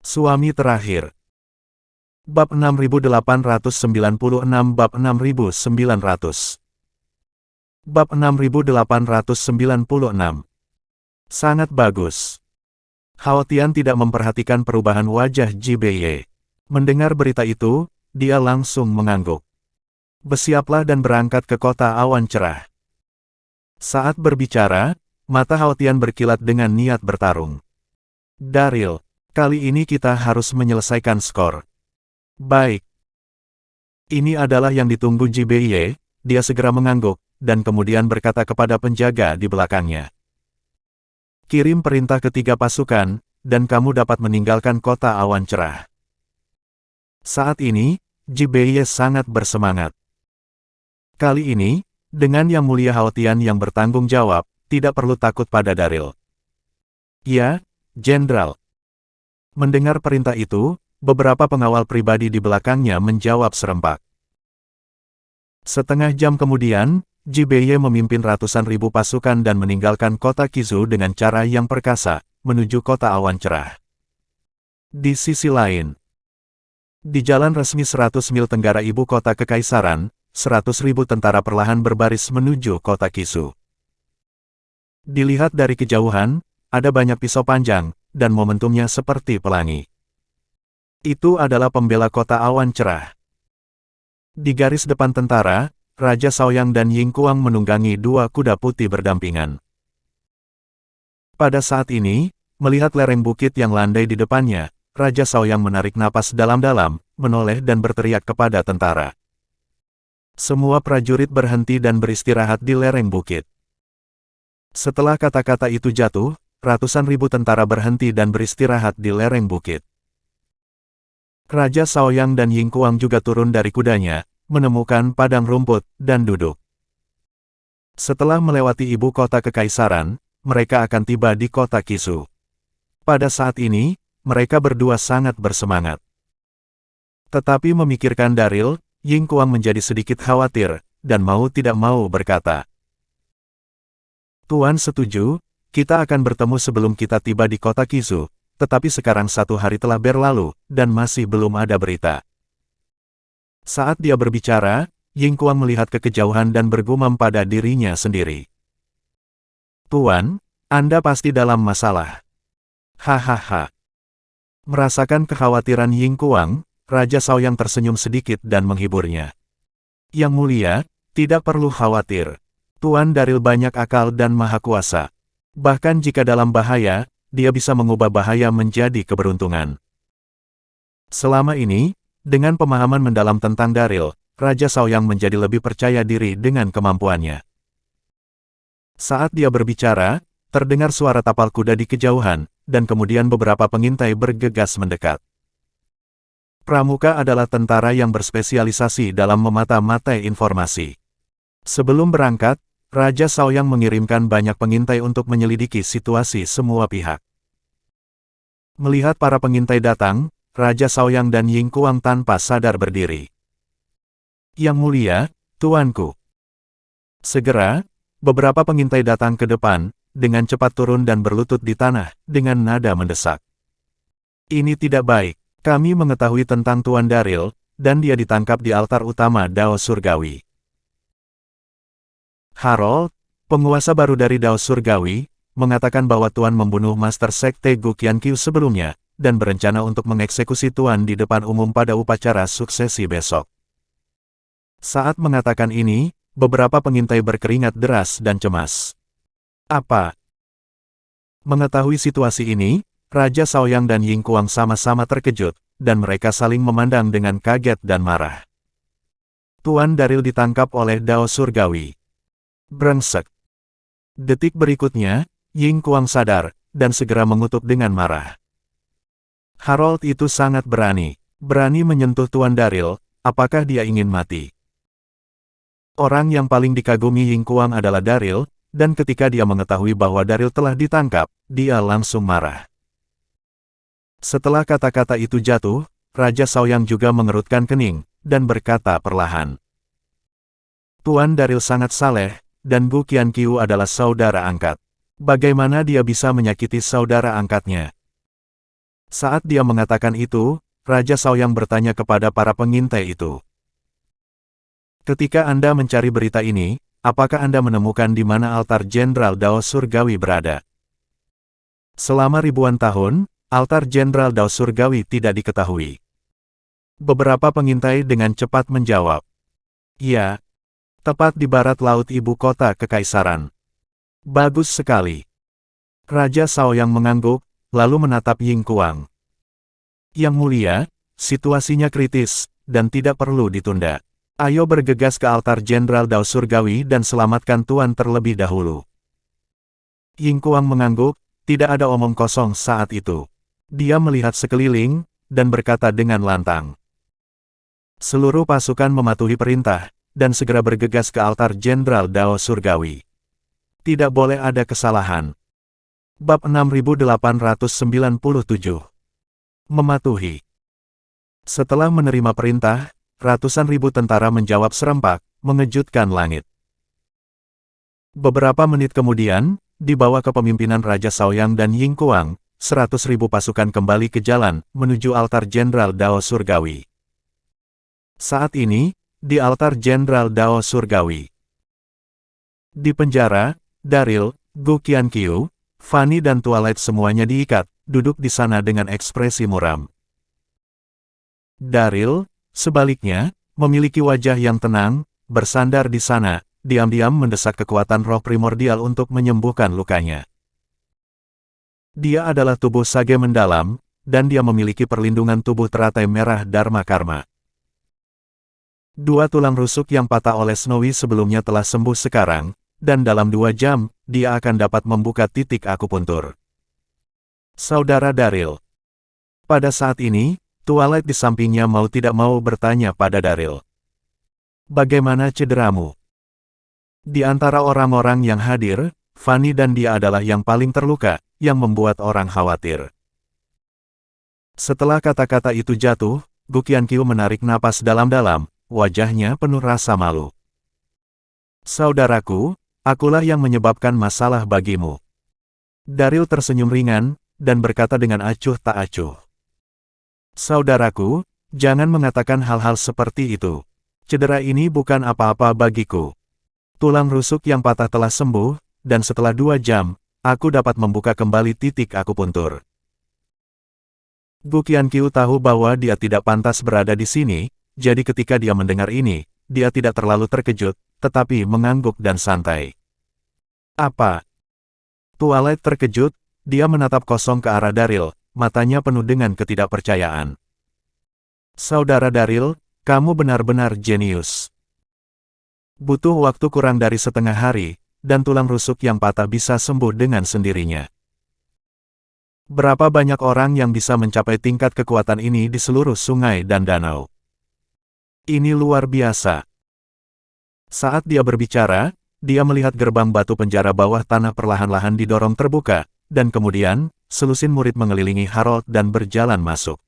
Suami terakhir. Bab 6896 Bab 6900 Bab 6896. Sangat bagus. Hao Tian tidak memperhatikan perubahan wajah Ji Beye. Mendengar berita itu, dia langsung mengangguk. Bersiaplah dan berangkat ke kota awan cerah. Saat berbicara, mata Hao Tian berkilat dengan niat bertarung. Daryl, kali ini kita harus menyelesaikan skor. Baik. Ini adalah yang ditunggu Ji Beye, dia segera mengangguk, dan kemudian berkata kepada penjaga di belakangnya. Kirim perintah ke 3 pasukan, dan kamu dapat meninggalkan kota awan cerah. Saat ini, Ji Beye sangat bersemangat. Kali ini, dengan Yang Mulia Hao Tian yang bertanggung jawab, tidak perlu takut pada Daryl. Ya, Jenderal. Mendengar perintah itu, beberapa pengawal pribadi di belakangnya menjawab serempak. Setengah jam kemudian, Ji Beye memimpin ratusan ribu pasukan dan meninggalkan kota Qizu dengan cara yang perkasa, menuju kota awan cerah. Di sisi lain, di jalan resmi 100 mil tenggara ibu kota kekaisaran, 100.000 tentara perlahan berbaris menuju kota Qizu. Dilihat dari kejauhan, ada banyak pisau panjang, dan momentumnya seperti pelangi. Itu adalah pembela kota awan cerah. Di garis depan tentara, Raja Shaoyang dan Ying Kuang menunggangi 2 kuda putih berdampingan. Pada saat ini, melihat lereng bukit yang landai di depannya, Raja Shaoyang menarik napas dalam-dalam, menoleh dan berteriak kepada tentara. Semua prajurit berhenti dan beristirahat di lereng bukit. Setelah kata-kata itu jatuh, ratusan ribu tentara berhenti dan beristirahat di lereng bukit. Raja Shaoyang dan Ying Kuang juga turun dari kudanya, menemukan padang rumput, dan duduk. Setelah melewati ibu kota kekaisaran, mereka akan tiba di kota Qizu. Pada saat ini, mereka berdua sangat bersemangat. Tetapi memikirkan Daryl, Ying Kuang menjadi sedikit khawatir, dan mau tidak mau berkata, Tuan setuju, kita akan bertemu sebelum kita tiba di kota Qizu, tetapi sekarang 1 hari telah berlalu, dan masih belum ada berita. Saat dia berbicara, Ying Kuang melihat ke kejauhan dan bergumam pada dirinya sendiri. Tuan, Anda pasti dalam masalah. Hahaha. Merasakan kekhawatiran Ying Kuang, Raja Shaoyang tersenyum sedikit dan menghiburnya. Yang Mulia, tidak perlu khawatir. Tuan Daryl banyak akal dan maha kuasa. Bahkan jika dalam bahaya, dia bisa mengubah bahaya menjadi keberuntungan. Selama ini, dengan pemahaman mendalam tentang Daryl, Raja Shaoyang menjadi lebih percaya diri dengan kemampuannya. Saat dia berbicara, terdengar suara tapal kuda di kejauhan, dan kemudian beberapa pengintai bergegas mendekat. Pramuka adalah tentara yang berspesialisasi dalam memata-matai informasi. Sebelum berangkat, Raja Shaoyang mengirimkan banyak pengintai untuk menyelidiki situasi semua pihak. Melihat para pengintai datang, Raja Shaoyang dan Ying Kuang tanpa sadar berdiri. Yang Mulia, Tuanku. Segera, beberapa pengintai datang ke depan, dengan cepat turun dan berlutut di tanah, dengan nada mendesak. Ini tidak baik. Kami mengetahui tentang Tuan Daryl, dan dia ditangkap di altar utama Dao Surgawi. Harold, penguasa baru dari Dao Surgawi, mengatakan bahwa Tuan membunuh Master Sekte Gukyan Qiu sebelumnya, dan berencana untuk mengeksekusi Tuan di depan umum pada upacara suksesi besok. Saat mengatakan ini, beberapa pengintai berkeringat deras dan cemas. Apa? Mengetahui situasi ini, Raja Shaoyang dan Ying Kuang sama-sama terkejut, dan mereka saling memandang dengan kaget dan marah. Tuan Daryl ditangkap oleh Dao Surgawi. Brengsek. Detik berikutnya, Ying Kuang sadar, dan segera mengutuk dengan marah. Harold itu sangat berani. Berani menyentuh Tuan Daryl, apakah dia ingin mati? Orang yang paling dikagumi Ying Kuang adalah Daryl, dan ketika dia mengetahui bahwa Daryl telah ditangkap, dia langsung marah. Setelah kata-kata itu jatuh, Raja Shaoyang juga mengerutkan kening, dan berkata perlahan. Tuan Daryl sangat saleh, dan Gukyan Qiu adalah saudara angkat. Bagaimana dia bisa menyakiti saudara angkatnya? Saat dia mengatakan itu, Raja Shaoyang bertanya kepada para pengintai itu. Ketika Anda mencari berita ini, apakah Anda menemukan di mana altar Jenderal Dao Surgawi berada? Selama ribuan tahun, altar Jenderal Dao Surgawi tidak diketahui. Beberapa pengintai dengan cepat menjawab. Ya, tepat di barat laut ibu kota kekaisaran. Bagus sekali. Raja Shaoyang mengangguk, lalu menatap Ying Kuang. Yang mulia, situasinya kritis, dan tidak perlu ditunda. Ayo bergegas ke altar Jenderal Dao Surgawi dan selamatkan Tuan terlebih dahulu. Ying Kuang mengangguk, tidak ada omong kosong saat itu. Dia melihat sekeliling, dan berkata dengan lantang. Seluruh pasukan mematuhi perintah, dan segera bergegas ke altar Jenderal Dao Surgawi. Tidak boleh ada kesalahan. Bab 6897. Mematuhi. Setelah menerima perintah, ratusan ribu tentara menjawab serempak, mengejutkan langit. Beberapa menit kemudian, di bawah kepemimpinan Raja Shaoyang dan Ying Kuang, 100.000 pasukan kembali ke jalan, menuju altar Jenderal Dao Surgawi. Saat ini, di altar Jenderal Dao Surgawi. Di penjara, Daryl, Gu Qianqiu, Fanny dan Twilight semuanya diikat, duduk di sana dengan ekspresi muram. Daryl, sebaliknya, memiliki wajah yang tenang, bersandar di sana, diam-diam mendesak kekuatan roh primordial untuk menyembuhkan lukanya. Dia adalah tubuh sage mendalam, dan dia memiliki perlindungan tubuh teratai merah Dharma Karma. Dua tulang rusuk yang patah oleh Snowy sebelumnya telah sembuh sekarang, dan dalam 2 jam, dia akan dapat membuka titik akupuntur. Saudara Daryl. Pada saat ini, Twilight di sampingnya mau tidak mau bertanya pada Daryl. Bagaimana cederamu? Di antara orang-orang yang hadir, Fanny dan dia adalah yang paling terluka, yang membuat orang khawatir. Setelah kata-kata itu jatuh, Gu Qianqiu menarik napas dalam-dalam, wajahnya penuh rasa malu. Saudaraku, akulah yang menyebabkan masalah bagimu. Daryl tersenyum ringan, dan berkata dengan acuh tak acuh. Saudaraku, jangan mengatakan hal-hal seperti itu. Cedera ini bukan apa-apa bagiku. Tulang rusuk yang patah telah sembuh, dan setelah 2 jam, aku dapat membuka kembali titik akupuntur. Gu Qianqiu tahu bahwa dia tidak pantas berada di sini, jadi ketika dia mendengar ini, dia tidak terlalu terkejut, tetapi mengangguk dan santai. Apa? Twilight terkejut, dia menatap kosong ke arah Daryl, matanya penuh dengan ketidakpercayaan. Saudara Daryl, kamu benar-benar jenius. Butuh waktu kurang dari setengah hari, dan tulang rusuk yang patah bisa sembuh dengan sendirinya. Berapa banyak orang yang bisa mencapai tingkat kekuatan ini di seluruh sungai dan danau? Ini luar biasa. Saat dia berbicara, dia melihat gerbang batu penjara bawah tanah perlahan-lahan didorong terbuka, dan kemudian, selusin murid mengelilingi Harold dan berjalan masuk.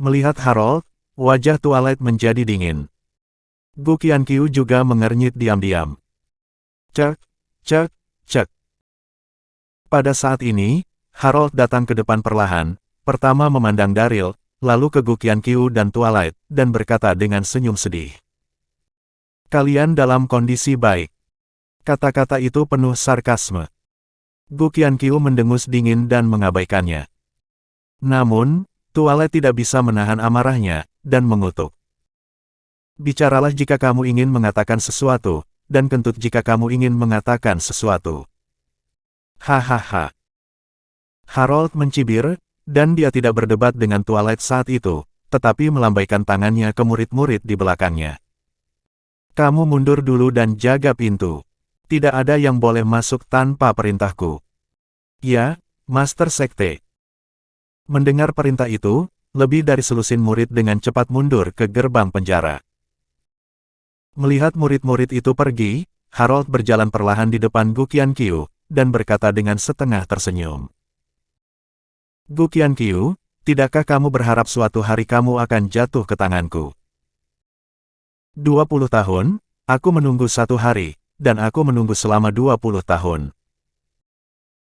Melihat Harold, wajah Twilight menjadi dingin. Gu Qianqiu juga mengernyit diam-diam. Cek, cek, cek. Pada saat ini, Harold datang ke depan perlahan, pertama memandang Daryl, lalu ke Gu Qianqiu dan Twilight, dan berkata dengan senyum sedih. Kalian dalam kondisi baik. Kata-kata itu penuh sarkasme. Gu Qianqiu mendengus dingin dan mengabaikannya. Namun, Twilight tidak bisa menahan amarahnya, dan mengutuk. Bicaralah jika kamu ingin mengatakan sesuatu, dan kentut jika kamu ingin mengatakan sesuatu. Hahaha. Harold mencibir, dan dia tidak berdebat dengan Twilight saat itu, tetapi melambaikan tangannya ke murid-murid di belakangnya. Kamu mundur dulu dan jaga pintu. Tidak ada yang boleh masuk tanpa perintahku. Ya, Master Sekte. Mendengar perintah itu, lebih dari selusin murid dengan cepat mundur ke gerbang penjara. Melihat murid-murid itu pergi, Harold berjalan perlahan di depan Gu Qianqiu, dan berkata dengan setengah tersenyum. Gu Qianqiu, tidakkah kamu berharap suatu hari kamu akan jatuh ke tanganku? 20 tahun, aku menunggu 1 hari, dan aku menunggu selama 20 tahun.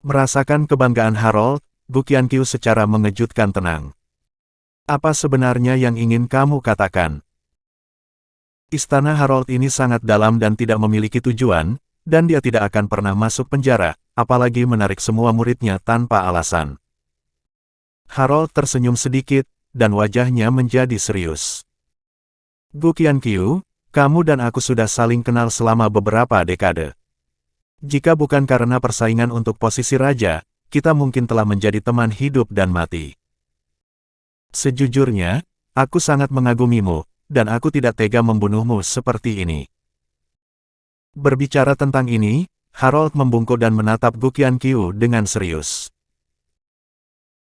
Merasakan kebanggaan Harold, Gu Qianqiu secara mengejutkan tenang. Apa sebenarnya yang ingin kamu katakan? Istana Harold ini sangat dalam dan tidak memiliki tujuan, dan dia tidak akan pernah masuk penjara, apalagi menarik semua muridnya tanpa alasan. Harold tersenyum sedikit, dan wajahnya menjadi serius. Gu Qianqiu, kamu dan aku sudah saling kenal selama beberapa dekade. Jika bukan karena persaingan untuk posisi raja, kita mungkin telah menjadi teman hidup dan mati. Sejujurnya, aku sangat mengagumimu, dan aku tidak tega membunuhmu seperti ini. Berbicara tentang ini, Harold membungkuk dan menatap Gu Qianqiu dengan serius.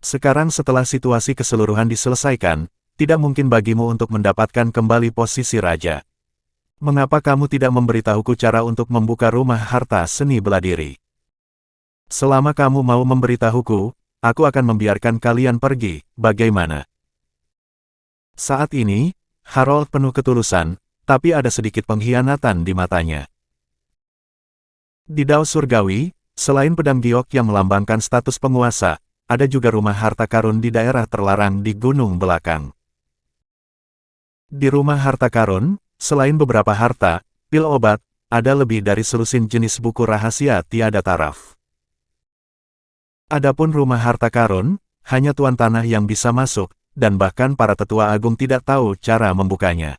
Sekarang setelah situasi keseluruhan diselesaikan, tidak mungkin bagimu untuk mendapatkan kembali posisi raja. Mengapa kamu tidak memberitahuku cara untuk membuka rumah harta seni bela diri? Selama kamu mau memberitahuku, aku akan membiarkan kalian pergi, bagaimana? Saat ini, Harold penuh ketulusan, tapi ada sedikit pengkhianatan di matanya. Di Dao Surgawi, selain pedang giok yang melambangkan status penguasa, ada juga rumah harta karun di daerah terlarang di gunung belakang. Di rumah harta karun, selain beberapa harta, pil obat, ada lebih dari selusin jenis buku rahasia tiada taraf. Adapun rumah harta karun, hanya tuan tanah yang bisa masuk, dan bahkan para tetua agung tidak tahu cara membukanya.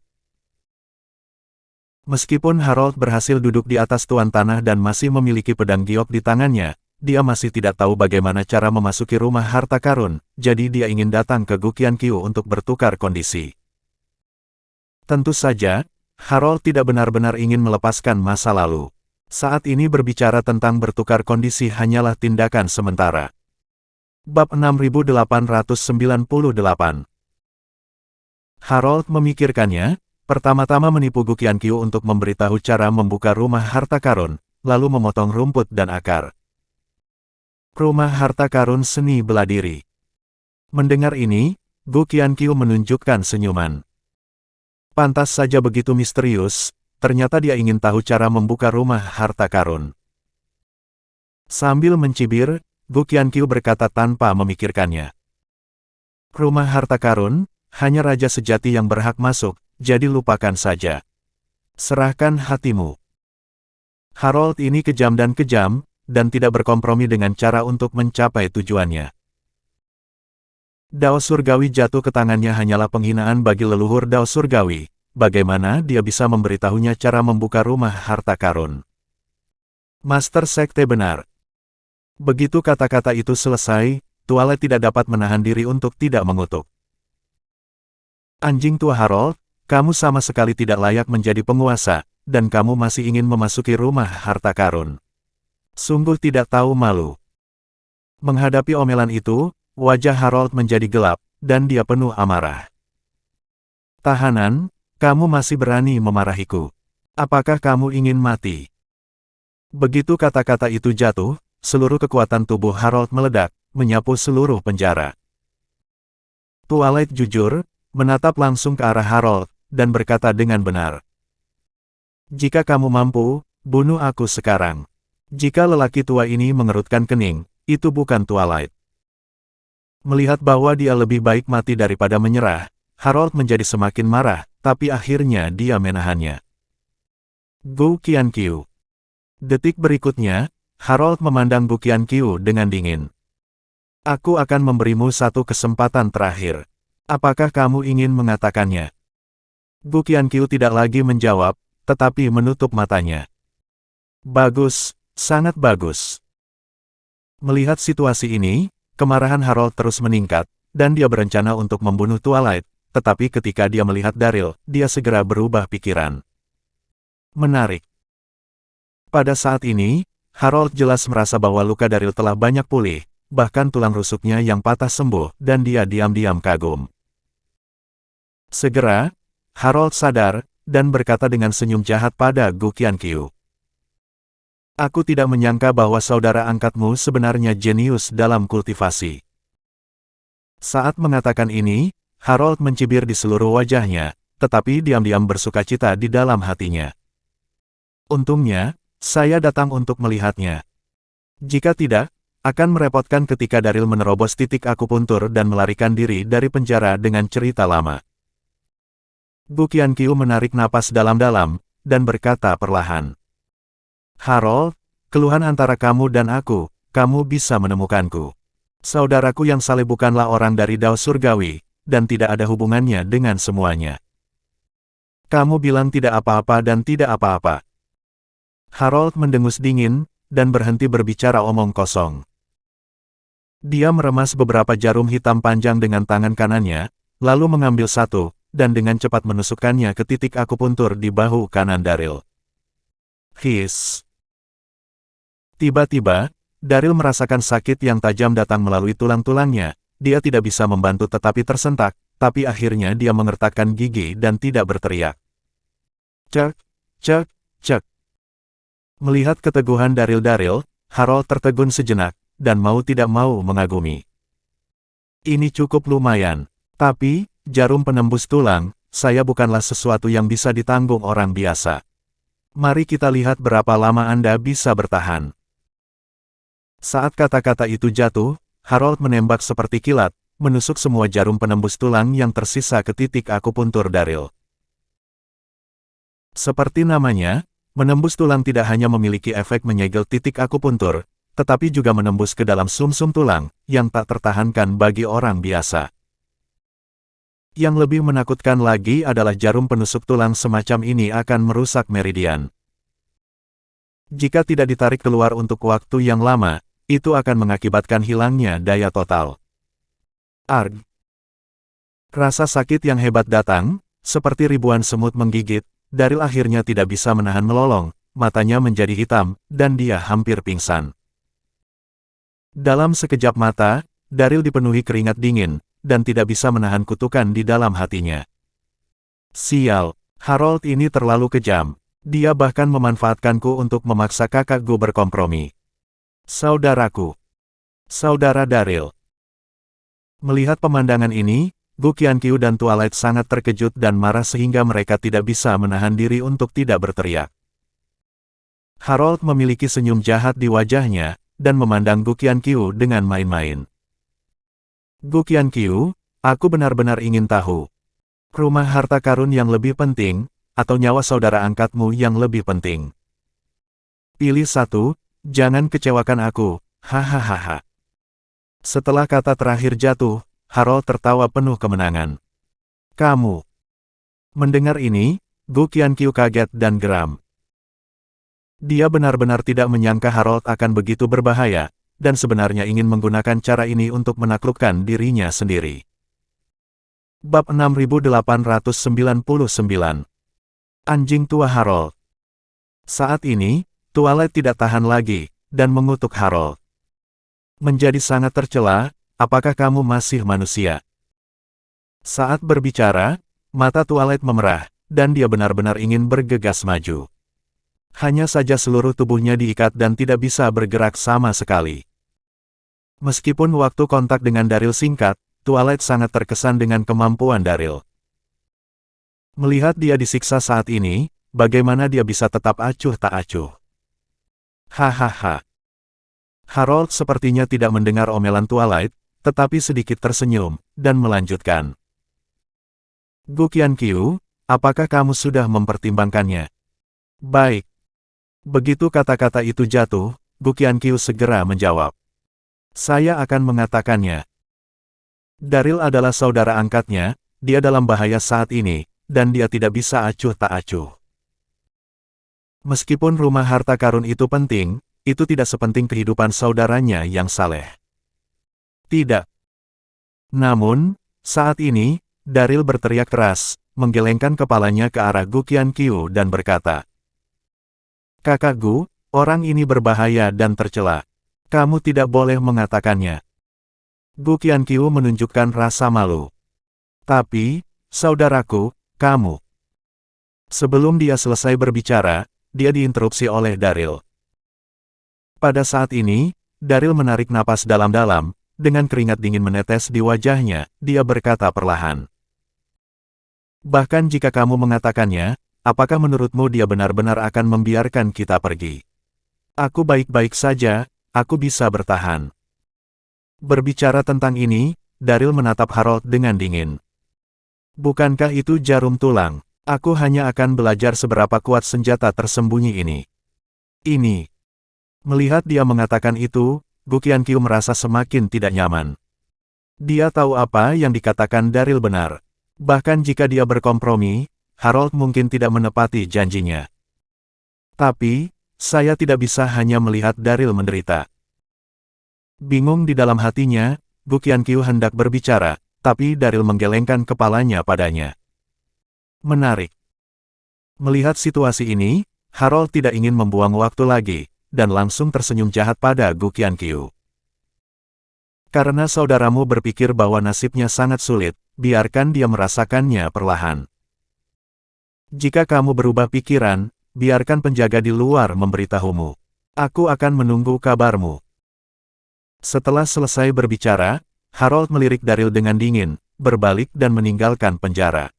Meskipun Harold berhasil duduk di atas tuan tanah dan masih memiliki pedang giok di tangannya, dia masih tidak tahu bagaimana cara memasuki rumah harta karun, jadi dia ingin datang ke Gu Qianqiu untuk bertukar kondisi. Tentu saja, Harold tidak benar-benar ingin melepaskan masa lalu. Saat ini berbicara tentang bertukar kondisi hanyalah tindakan sementara. Bab 6898. Harold memikirkannya, pertama-tama menipu Gu Qianqiu untuk memberitahu cara membuka rumah harta karun, lalu memotong rumput dan akar. Rumah harta karun seni bela diri. Mendengar ini, Gu Qianqiu menunjukkan senyuman. Pantas saja begitu misterius, ternyata dia ingin tahu cara membuka rumah harta karun. Sambil mencibir, Gu Qianqiu berkata tanpa memikirkannya. Rumah harta karun, hanya raja sejati yang berhak masuk, jadi lupakan saja. Serahkan hatimu. Harold ini kejam dan tidak berkompromi dengan cara untuk mencapai tujuannya. Dao Surgawi jatuh ke tangannya hanyalah penghinaan bagi leluhur Dao Surgawi. Bagaimana dia bisa memberitahunya cara membuka rumah harta karun? Master Sekte benar. Begitu kata-kata itu selesai, Twilight tidak dapat menahan diri untuk tidak mengutuk. Anjing tua Harold, kamu sama sekali tidak layak menjadi penguasa, dan kamu masih ingin memasuki rumah harta karun. Sungguh tidak tahu malu. Menghadapi omelan itu, wajah Harold menjadi gelap, dan dia penuh amarah. Tahanan, kamu masih berani memarahiku. Apakah kamu ingin mati? Begitu kata-kata itu jatuh, seluruh kekuatan tubuh Harold meledak, menyapu seluruh penjara. Twilight jujur, menatap langsung ke arah Harold, dan berkata dengan benar. Jika kamu mampu, bunuh aku sekarang. Jika lelaki tua ini mengerutkan kening, itu bukan Twilight. Melihat bahwa dia lebih baik mati daripada menyerah, Harold menjadi semakin marah, tapi akhirnya dia menahannya. Gu Qianqiu. Detik berikutnya, Harold memandang Gu Qianqiu dengan dingin. Aku akan memberimu satu kesempatan terakhir. Apakah kamu ingin mengatakannya? Gu Qianqiu tidak lagi menjawab, tetapi menutup matanya. Bagus, sangat bagus. Melihat situasi ini, kemarahan Harold terus meningkat, dan dia berencana untuk membunuh Twilight, tetapi ketika dia melihat Daryl, dia segera berubah pikiran. Menarik. Pada saat ini, Harold jelas merasa bahwa luka Daryl telah banyak pulih, bahkan tulang rusuknya yang patah sembuh, dan dia diam-diam kagum. Segera, Harold sadar, dan berkata dengan senyum jahat pada Gu Qianqiu. Aku tidak menyangka bahwa saudara angkatmu sebenarnya jenius dalam kultivasi. Saat mengatakan ini, Harold mencibir di seluruh wajahnya, tetapi diam-diam bersukacita di dalam hatinya. Untungnya, saya datang untuk melihatnya. Jika tidak, Akan merepotkan ketika Daryl menerobos titik akupuntur dan melarikan diri dari penjara dengan cerita lama. Gu Qianqiu menarik napas dalam-dalam, dan berkata perlahan. Harold, keluhan antara kamu dan aku, kamu bisa menemukanku. Saudaraku yang saleh bukanlah orang dari Dao Surgawi, dan tidak ada hubungannya dengan semuanya. Kamu bilang tidak apa-apa dan tidak apa-apa. Harold mendengus dingin, dan berhenti berbicara omong kosong. Dia meremas beberapa jarum hitam panjang dengan tangan kanannya, lalu mengambil satu, dan dengan cepat menusukkannya ke titik akupuntur di bahu kanan Daryl. Hiss. Tiba-tiba, Daryl merasakan sakit yang tajam datang melalui tulang-tulangnya. Dia tidak bisa membantu tetapi tersentak, tapi akhirnya dia mengertakkan gigi dan tidak berteriak. Cek, cek, cek. Melihat keteguhan Daryl, Harold tertegun sejenak, dan mau tidak mau mengagumi. Ini cukup lumayan. Tapi, jarum penembus tulang, saya bukanlah sesuatu yang bisa ditanggung orang biasa. Mari kita lihat berapa lama Anda bisa bertahan. Saat kata-kata itu jatuh, Harold menembak seperti kilat, menusuk semua jarum penembus tulang yang tersisa ke titik akupuntur Daryl. Seperti namanya, menembus tulang tidak hanya memiliki efek menyegel titik akupuntur, tetapi juga menembus ke dalam sumsum tulang, yang tak tertahankan bagi orang biasa. Yang lebih menakutkan lagi adalah jarum penusuk tulang semacam ini akan merusak meridian. Jika tidak ditarik keluar untuk waktu yang lama, itu akan mengakibatkan hilangnya daya total. Arg! Rasa sakit yang hebat datang, seperti ribuan semut menggigit, Daryl akhirnya tidak bisa menahan melolong, matanya menjadi hitam, dan dia hampir pingsan. Dalam sekejap mata, Daryl dipenuhi keringat dingin, dan tidak bisa menahan kutukan di dalam hatinya. Sial, Harold ini terlalu kejam. Dia bahkan memanfaatkanku untuk memaksa kakakku berkompromi. Saudaraku. Saudara Daryl. Melihat pemandangan ini, Gu Qianqiu dan Twilight sangat terkejut dan marah sehingga mereka tidak bisa menahan diri untuk tidak berteriak. Harold memiliki senyum jahat di wajahnya, dan memandang Gu Qianqiu dengan main-main. Gu Qianqiu, aku benar-benar ingin tahu. Rumah harta karun yang lebih penting, atau nyawa saudara angkatmu yang lebih penting? Pilih satu, jangan kecewakan aku, hahaha. Setelah kata terakhir jatuh, Harold tertawa penuh kemenangan. Kamu. Mendengar ini, Gu Qianqiu kaget dan geram. Dia benar-benar tidak menyangka Harold akan begitu berbahaya, dan sebenarnya ingin menggunakan cara ini untuk menaklukkan dirinya sendiri. Bab 6899. Anjing tua Harold. Saat ini, Twilight tidak tahan lagi, dan mengutuk Harold. Menjadi sangat tercela, apakah kamu masih manusia? Saat berbicara, mata Twilight memerah, dan dia benar-benar ingin bergegas maju. Hanya saja seluruh tubuhnya diikat dan tidak bisa bergerak sama sekali. Meskipun waktu kontak dengan Daryl singkat, Twilight sangat terkesan dengan kemampuan Daryl. Melihat dia disiksa saat ini, bagaimana dia bisa tetap acuh tak acuh? Hahaha. Harold sepertinya tidak mendengar omelan Twilight, tetapi sedikit tersenyum, dan melanjutkan. Gu Qianqiu, apakah kamu sudah mempertimbangkannya? Baik. Begitu kata-kata itu jatuh, Gu Qianqiu segera menjawab. Saya akan mengatakannya. Daryl adalah saudara angkatnya, dia dalam bahaya saat ini, dan dia tidak bisa acuh tak acuh. Meskipun rumah harta karun itu penting, itu tidak sepenting kehidupan saudaranya yang saleh. Tidak. Namun, saat ini, Daryl berteriak keras, menggelengkan kepalanya ke arah Gu Qianqiu dan berkata, Kakak Gu, orang ini berbahaya dan tercela. Kamu tidak boleh mengatakannya. Gu Qianqiu menunjukkan rasa malu. Tapi, saudaraku, kamu. Sebelum dia selesai berbicara, dia diinterupsi oleh Daryl. Pada saat ini, Daryl menarik napas dalam-dalam, dengan keringat dingin menetes di wajahnya, dia berkata perlahan. Bahkan jika kamu mengatakannya, apakah menurutmu dia benar-benar akan membiarkan kita pergi? Aku baik-baik saja, aku bisa bertahan. Berbicara tentang ini, Daryl menatap Harold dengan dingin. Bukankah itu jarum tulang? Aku hanya akan belajar seberapa kuat senjata tersembunyi ini. Ini. Melihat dia mengatakan itu, Gu Qianqiu merasa semakin tidak nyaman. Dia tahu apa yang dikatakan Daryl benar. Bahkan jika dia berkompromi, Harold mungkin tidak menepati janjinya. Tapi, saya tidak bisa hanya melihat Daryl menderita. Bingung di dalam hatinya, Gu Qianqiu hendak berbicara, tapi Daryl menggelengkan kepalanya padanya. Menarik. Melihat situasi ini, Harold tidak ingin membuang waktu lagi, dan langsung tersenyum jahat pada Gu Qianqiu. Karena saudaramu berpikir bahwa nasibnya sangat sulit, biarkan dia merasakannya perlahan. Jika kamu berubah pikiran, biarkan penjaga di luar memberitahumu. Aku akan menunggu kabarmu. Setelah selesai berbicara, Harold melirik Daryl dengan dingin, berbalik dan meninggalkan penjara.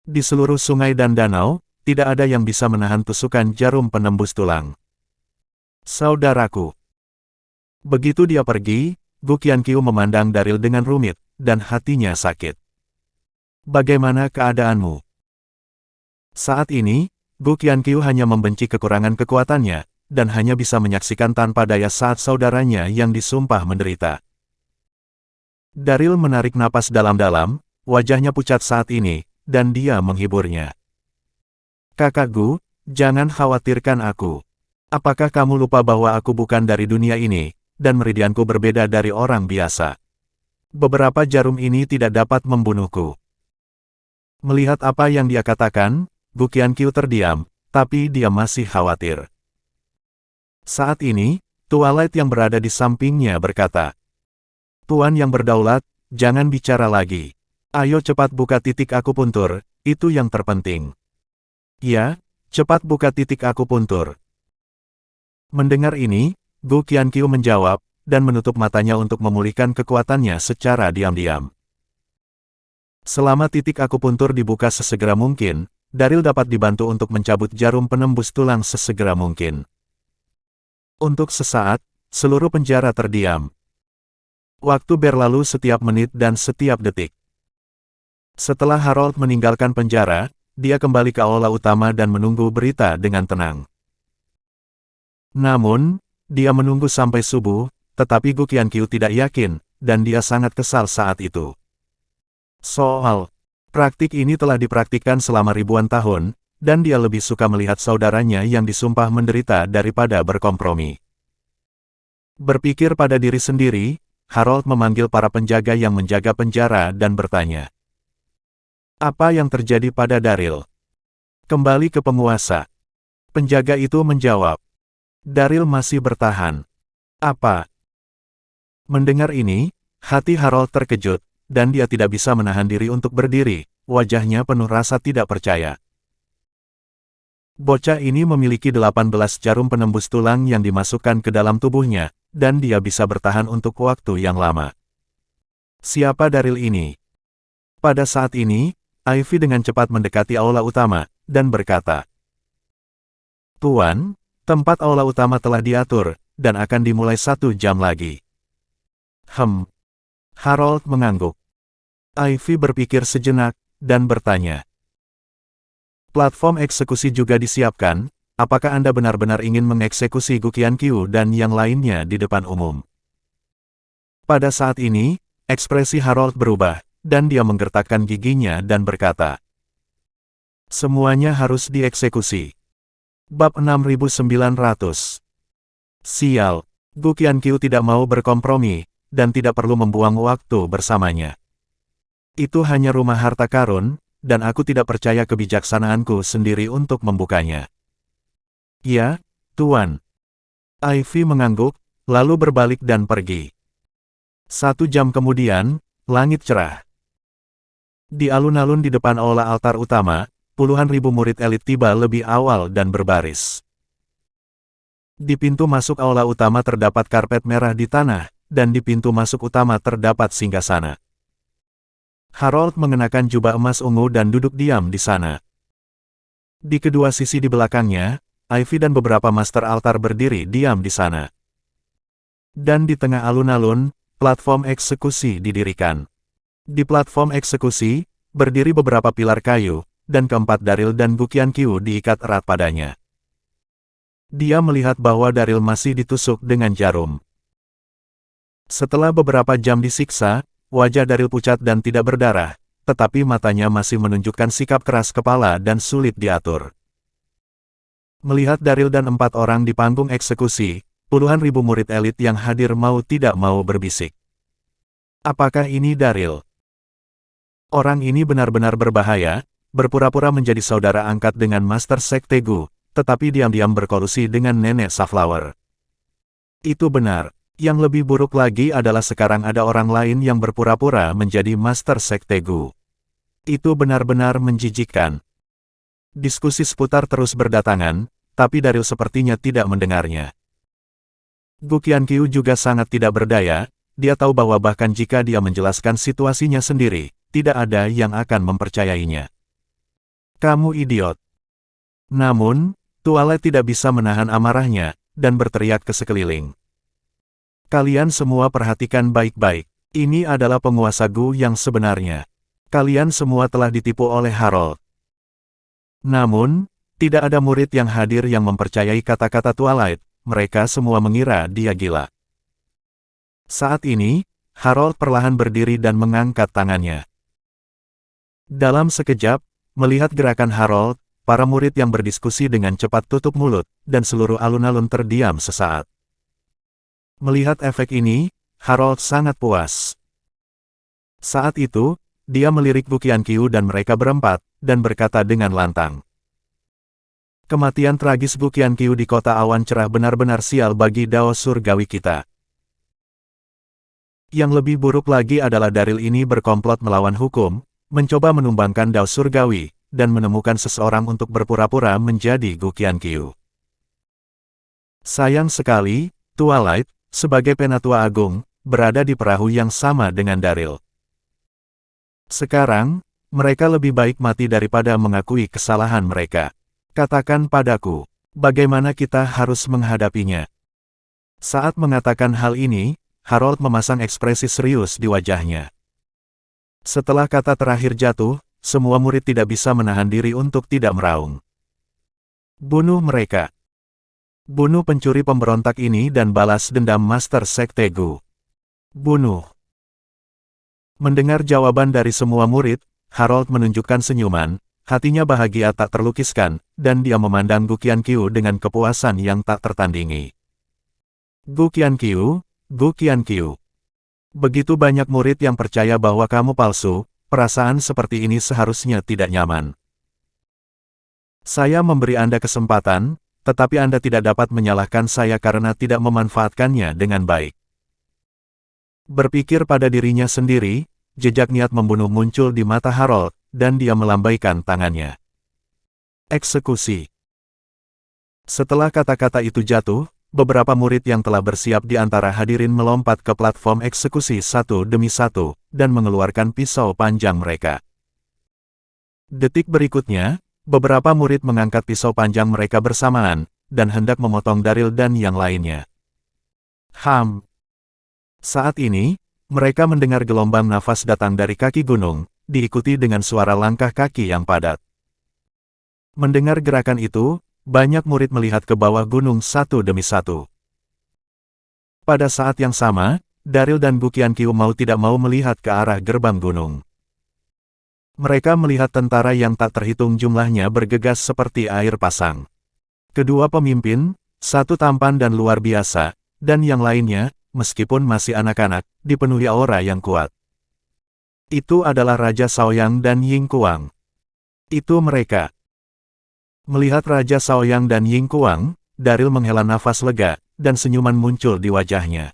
Di seluruh sungai dan danau, tidak ada yang bisa menahan tusukan jarum penembus tulang. Saudaraku. Begitu dia pergi, Gu Qianqiu memandang Daryl dengan rumit, dan hatinya sakit. Bagaimana keadaanmu? Saat ini, Gu Qianqiu hanya membenci kekurangan kekuatannya, dan hanya bisa menyaksikan tanpa daya saat saudaranya yang disumpah menderita. Daryl menarik napas dalam-dalam, wajahnya pucat saat ini, dan dia menghiburnya. Kakak Gu, jangan khawatirkan aku. Apakah kamu lupa bahwa aku bukan dari dunia ini, dan meridianku berbeda dari orang biasa? Beberapa jarum ini tidak dapat membunuhku. Melihat apa yang dia katakan, Gu Qianqiu terdiam, tapi dia masih khawatir. Saat ini, Twilight yang berada di sampingnya berkata, Tuan yang berdaulat, jangan bicara lagi. Ayo cepat buka titik akupuntur, itu yang terpenting. Ya, cepat buka titik akupuntur. Mendengar ini, Gu Qianqiu menjawab, dan menutup matanya untuk memulihkan kekuatannya secara diam-diam. Selama titik akupuntur dibuka sesegera mungkin, Daryl dapat dibantu untuk mencabut jarum penembus tulang sesegera mungkin. Untuk sesaat, seluruh penjara terdiam. Waktu berlalu setiap menit dan setiap detik. Setelah Harold meninggalkan penjara, dia kembali ke aula utama dan menunggu berita dengan tenang. Namun, dia menunggu sampai subuh, tetapi Gu Qianqiu tidak yakin, dan dia sangat kesal saat itu. Soal praktik ini telah dipraktikkan selama ribuan tahun, dan dia lebih suka melihat saudaranya yang disumpah menderita daripada berkompromi. Berpikir pada diri sendiri, Harold memanggil para penjaga yang menjaga penjara dan bertanya, apa yang terjadi pada Daryl? Kembali ke penguasa. Penjaga itu menjawab, Daryl masih bertahan. Apa? Mendengar ini, hati Harold terkejut, dan dia tidak bisa menahan diri untuk berdiri, wajahnya penuh rasa tidak percaya. Bocah ini memiliki 18 jarum penembus tulang yang dimasukkan ke dalam tubuhnya, dan dia bisa bertahan untuk waktu yang lama. Siapa Daryl ini? Pada saat ini, Ivy dengan cepat mendekati aula utama, dan berkata, Tuan, tempat aula utama telah diatur, dan akan dimulai 1 jam lagi. Harold mengangguk. Ivy berpikir sejenak, dan bertanya, platform eksekusi juga disiapkan, apakah Anda benar-benar ingin mengeksekusi Gu Qianqiu dan yang lainnya di depan umum? Pada saat ini, ekspresi Harold berubah, dan dia menggertakkan giginya dan berkata, semuanya harus dieksekusi. Bab 6900. Sial, Gu Qianqiu tidak mau berkompromi, dan tidak perlu membuang waktu bersamanya. Itu hanya rumah harta karun, dan aku tidak percaya kebijaksanaanku sendiri untuk membukanya. Ya, Tuan. Ivy mengangguk, lalu berbalik dan pergi. 1 jam kemudian, langit cerah. Di alun-alun di depan aula altar utama, puluhan ribu murid elit tiba lebih awal dan berbaris. Di pintu masuk aula utama terdapat karpet merah di tanah, dan di pintu masuk utama terdapat singgasana. Harold mengenakan jubah emas ungu dan duduk diam di sana. Di kedua sisi di belakangnya, Ivy dan beberapa master altar berdiri diam di sana. Dan di tengah alun-alun, platform eksekusi didirikan. Di platform eksekusi, berdiri beberapa pilar kayu, dan keempat Daryl dan Gu Qianqiu diikat erat padanya. Dia melihat bahwa Daryl masih ditusuk dengan jarum. Setelah beberapa jam disiksa, wajah Daryl pucat dan tidak berdarah, tetapi matanya masih menunjukkan sikap keras kepala dan sulit diatur. Melihat Daryl dan 4 orang di panggung eksekusi, puluhan ribu murid elit yang hadir mau tidak mau berbisik. Apakah ini Daryl? Orang ini benar-benar berbahaya, berpura-pura menjadi saudara angkat dengan Master Sekte Gu, tetapi diam-diam berkolusi dengan Nenek Safflower. Itu benar. Yang lebih buruk lagi adalah sekarang ada orang lain yang berpura-pura menjadi Master Sekte Gu. Itu benar-benar menjijikkan. Diskusi seputar terus berdatangan, tapi Daryl sepertinya tidak mendengarnya. Gu Qianqiu juga sangat tidak berdaya, dia tahu bahwa bahkan jika dia menjelaskan situasinya sendiri, tidak ada yang akan mempercayainya. Kamu idiot. Namun, Twilight tidak bisa menahan amarahnya, dan berteriak ke sekeliling. Kalian semua perhatikan baik-baik. Ini adalah penguasa Gu yang sebenarnya. Kalian semua telah ditipu oleh Harold. Namun, tidak ada murid yang hadir yang mempercayai kata-kata Twilight. Mereka semua mengira dia gila. Saat ini, Harold perlahan berdiri dan mengangkat tangannya. Dalam sekejap, melihat gerakan Harold, para murid yang berdiskusi dengan cepat tutup mulut, dan seluruh alun-alun terdiam sesaat. Melihat efek ini, Harold sangat puas. Saat itu, dia melirik Gu Qianqiu dan mereka berempat, dan berkata dengan lantang. Kematian tragis Gu Qianqiu di kota awan cerah benar-benar sial bagi Dao Surgawi kita. Yang lebih buruk lagi adalah Daryl ini berkomplot melawan hukum, mencoba menumbangkan Dao Surgawi, dan menemukan seseorang untuk berpura-pura menjadi Gu Qianqiu. Sayang sekali, Twilight, sebagai Penatua Agung, berada di perahu yang sama dengan Daryl. Sekarang, mereka lebih baik mati daripada mengakui kesalahan mereka. Katakan padaku, bagaimana kita harus menghadapinya? Saat mengatakan hal ini, Harold memasang ekspresi serius di wajahnya. Setelah kata terakhir jatuh, semua murid tidak bisa menahan diri untuk tidak meraung. Bunuh mereka. Bunuh pencuri pemberontak ini dan balas dendam Master Sekte Gu. Bunuh. Mendengar jawaban dari semua murid, Harold menunjukkan senyuman, hatinya bahagia tak terlukiskan, dan dia memandang Gu Qianqiu dengan kepuasan yang tak tertandingi. Gu Qianqiu, Gu Qianqiu. Begitu banyak murid yang percaya bahwa kamu palsu, perasaan seperti ini seharusnya tidak nyaman. Saya memberi Anda kesempatan, tetapi Anda tidak dapat menyalahkan saya karena tidak memanfaatkannya dengan baik. Berpikir pada dirinya sendiri, jejak niat membunuh muncul di mata Harold, dan dia melambaikan tangannya. Eksekusi. Setelah kata-kata itu jatuh, beberapa murid yang telah bersiap di antara hadirin melompat ke platform eksekusi satu demi satu, dan mengeluarkan pisau panjang mereka. Detik berikutnya, beberapa murid mengangkat pisau panjang mereka bersamaan, dan hendak memotong Daryl dan yang lainnya. Saat ini, mereka mendengar gelombang nafas datang dari kaki gunung, diikuti dengan suara langkah kaki yang padat. Mendengar gerakan itu, banyak murid melihat ke bawah gunung satu demi satu. Pada saat yang sama, Daryl dan Gu Qianqiu mau tidak mau melihat ke arah gerbang gunung. Mereka melihat tentara yang tak terhitung jumlahnya bergegas seperti air pasang. Kedua pemimpin, satu tampan dan luar biasa, dan yang lainnya, meskipun masih anak-anak, dipenuhi aura yang kuat. Itu adalah Raja Shaoyang dan Yingkuang. Itu mereka. Melihat Raja Shaoyang dan Yingkuang, Daryl menghela nafas lega, dan senyuman muncul di wajahnya.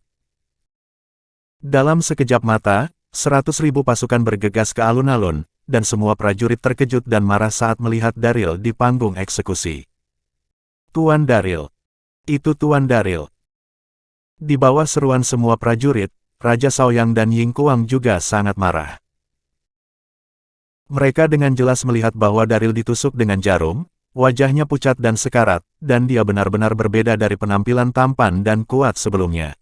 Dalam sekejap mata, 100.000 pasukan bergegas ke alun-alun, dan semua prajurit terkejut dan marah saat melihat Daryl di panggung eksekusi. Tuan Daryl. Itu Tuan Daryl. Di bawah seruan semua prajurit, Raja Shaoyang dan Yingkuang juga sangat marah. Mereka dengan jelas melihat bahwa Daryl ditusuk dengan jarum, wajahnya pucat dan sekarat, dan dia benar-benar berbeda dari penampilan tampan dan kuat sebelumnya.